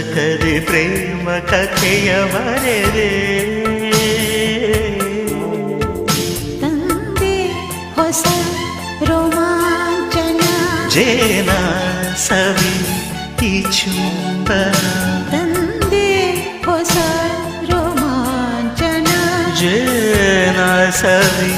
ಪುಸ್ತಕದಿ ಪ್ರೇಮ ಕಥೆಯ ಬರೆದೆ ತಂದೆ ಹೊಸ ರೋಮಾಂಚನ ಜೇನ ಸವಿ ಈ ಚುಂಬನ ತಂದೆ ಹೊಸ ರೋಮಾಂಚನ ಜೇನ ಸವಿ